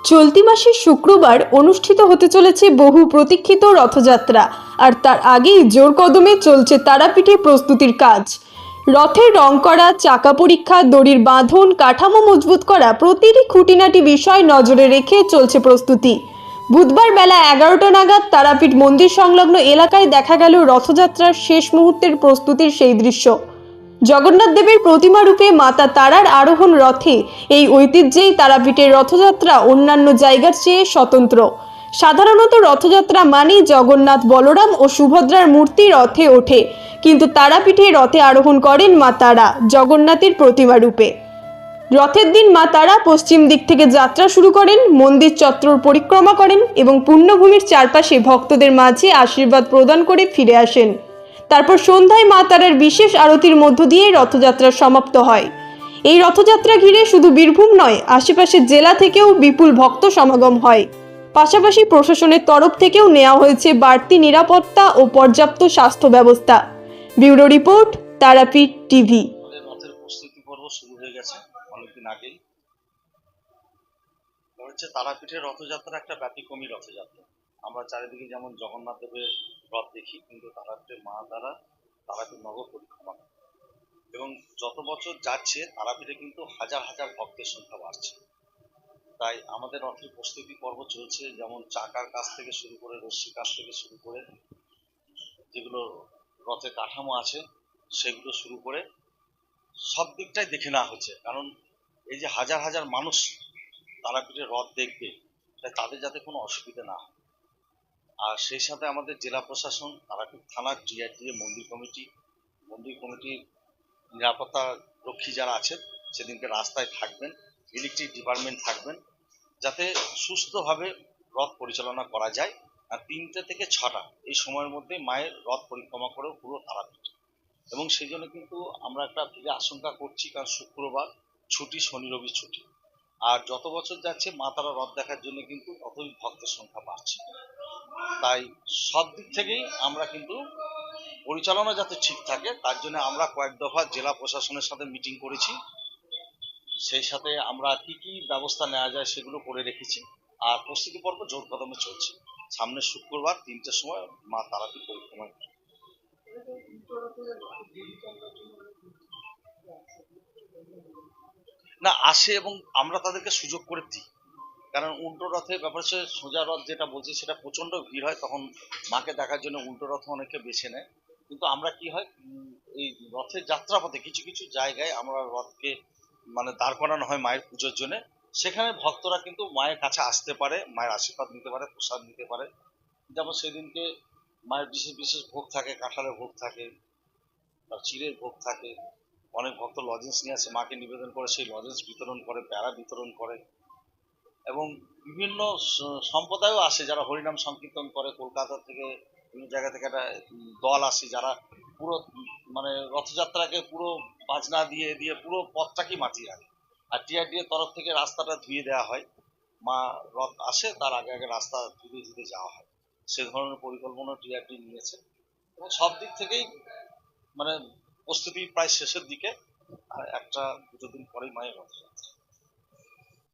চলতি মাসের শুক্রবার অনুষ্ঠিত হতে চলেছে বহু প্রতীক্ষিত রথযাত্রা। আর তার আগেই জোর কদমে চলছে তারাপীঠে প্রস্তুতির কাজ। রথের রং করা, চাকা পরীক্ষা, দড়ির বাঁধন, কাঠামো মজবুত করা প্রতিটি খুঁটিনাটি বিষয় নজরে রেখে চলছে প্রস্তুতি। বুধবার বেলা 11টা নাগাদ তারাপীঠ মন্দির সংলগ্ন এলাকায় দেখা গেল রথযাত্রার শেষ মুহূর্তের প্রস্তুতির সেই দৃশ্য। জগন্নাথ দেবের প্রতিমা রূপে মাতা তারার আরোহণ রথে এই ঐতিহ্যেই তারাপীঠের রথযাত্রা অন্যান্য জায়গার চেয়ে স্বতন্ত্র। সাধারণত রথযাত্রা মানেই জগন্নাথ, বলরাম ও সুভদ্রার মূর্তি রথে ওঠে, কিন্তু তারাপীঠে রথে আরোহণ করেন মা তারা জগন্নাথের প্রতিমা রূপে। রথের দিন মা তারা পশ্চিম দিক থেকে যাত্রা শুরু করেন, মন্দির চত্বর পরিক্রমা করেন এবং পুণ্যভূমির চারপাশে ভক্তদের মাঝে আশীর্বাদ প্রদান করে ফিরে আসেন। তারপর সন্ধ্যায় মা তারার বিশেষ আরতির মধ্য দিয়ে রথযাত্রা সমাপ্ত হয়। এই রথযাত্রা ঘিরে শুধু বীরভূম নয়, আশেপাশের জেলা থেকেও বিপুল ভক্ত সমাগম হয়। পাশাপাশি প্রশাসনের তরফ থেকেও নেওয়া হয়েছে বাড়তি নিরাপত্তা ও পর্যাপ্ত স্বাস্থ্য ব্যবস্থা। Bureau report, Tarapith TV. রথের প্রস্তুতি পর্ব শুরু হয়ে গেছে অনেকদিন আগেই। হচ্ছে তারাপীঠের রথযাত্রা একটা ব্যতিক্রমী রথযাত্রা। আমরা চারিদিকে যেমন জগন্নাথ দেবের রথ দেখি, কিন্তু তারাপীঠের মা তারা তারাপীঠ নগর পরিক্রমা করে। এবং যত বছর যাচ্ছে তারাপীঠে কিন্তু হাজার হাজার ভক্তের সংখ্যা বাড়ছে। তাই আমাদের রথের প্রস্তুতি পর্ব চলছে, যেমন চাকার কাছ থেকে শুরু করে, রশ্মির কাছ থেকে শুরু করে, যেগুলো রথের কাঠামো আছে সেগুলো শুরু করে সব দিকটাই দেখে নেওয়া হচ্ছে। কারণ এই যে হাজার হাজার মানুষ তারাপীঠের রথ দেখবে, তাই তাদের যাতে কোনো অসুবিধা না হয়। আর সেই সাথে আমাদের জেলা প্রশাসন, তারাপীঠ থানার টিআরটিএ, মন্দির কমিটির নিরাপত্তা রক্ষী যারা আছেন সেদিনকে রাস্তায় থাকবেন, ইলেকট্রিক ডিপার্টমেন্ট থাকবেন, যাতে সুস্থভাবে রথ পরিচালনা করা যায়। আর 3টে থেকে 6টা এই সময়ের মধ্যে মায়ের রথ পরিক্রমা করে পুরো তারাপীঠ। এবং সেই জন্য কিন্তু আমরা একটা ভিড়ে আশঙ্কা করছি, কারণ শুক্রবার ছুটি, শনি রবি ছুটি। আর যত বছর যাচ্ছে মা তারা রথ দেখার জন্য কিন্তু ততই ভক্তের সংখ্যা বাড়ছে। তাই সব দিক থেকেই আমরা কিন্তু পরিচালনা যাতে ঠিক থাকে তার জন্য আমরা কয়েক দফা জেলা প্রশাসনের সাথে মিটিং করেছি। সেই সাথে আমরা কি কি ব্যবস্থা নেওয়া যায় সেগুলো করে রেখেছি। আর প্রস্তুতি পর্ব জোর কদমে চলছে। সামনের শুক্রবার 3টের সময় মা তারাপীঠ পরিক্রমায় না আসে, এবং আমরা তাদেরকে সুযোগ করে দিই। কারণ উল্টো রথে ব্যাপার হচ্ছে, সোজা রথ যেটা বলছি সেটা প্রচন্ড ভিড় হয়, তখন মাকে দেখার জন্য উল্টো রথ অনেকে বেছে নেয়। কিন্তু আমরা কি হয়, এই রথের যাত্রাপথে কিছু কিছু জায়গায় আমরা রথকে মানে দাঁড় করানো হয় মায়ের পুজোর জন্য। সেখানে ভক্তরা কিন্তু মায়ের কাছে আসতে পারে, মায়ের আশীর্বাদ নিতে পারে, প্রসাদ নিতে পারে। যেমন সেদিনকে মায়ের বিশেষ বিশেষ ভোগ থাকে, কাঁঠালের ভোগ থাকে, তার চিড়ের ভোগ থাকে। অনেক ভক্ত লজেন্স নিয়ে আসে, মাকে নিবেদন করে, সেই লজেন্স বিতরণ করে, প্যারা বিতরণ করে। এবং বিভিন্ন সম্প্রদায়ও আসে যারা হরিনাম সংকীর্তন করে। কলকাতা থেকে, বিভিন্ন জায়গা থেকে একটা দল আসে, যারা পুরো মানে রথযাত্রাকে পুরো বাজনা দিয়ে দিয়ে পুরো পথটাকেই মাতিয়ে রাখে। আর টিআরডি এর তরফ থেকে রাস্তাটা ধুয়ে দেওয়া হয়। মা রথ আসে তার আগে আগে রাস্তা ধুয়ে ধুয়ে যাওয়া হয়। সে ধরনের পরিকল্পনা টিআরডি নিয়েছে। এবং সব দিক থেকেই মানে প্রস্তুতি প্রায় শেষের দিকে। আর 1-2 দিন পরেই মায়ের রথযাত্রা।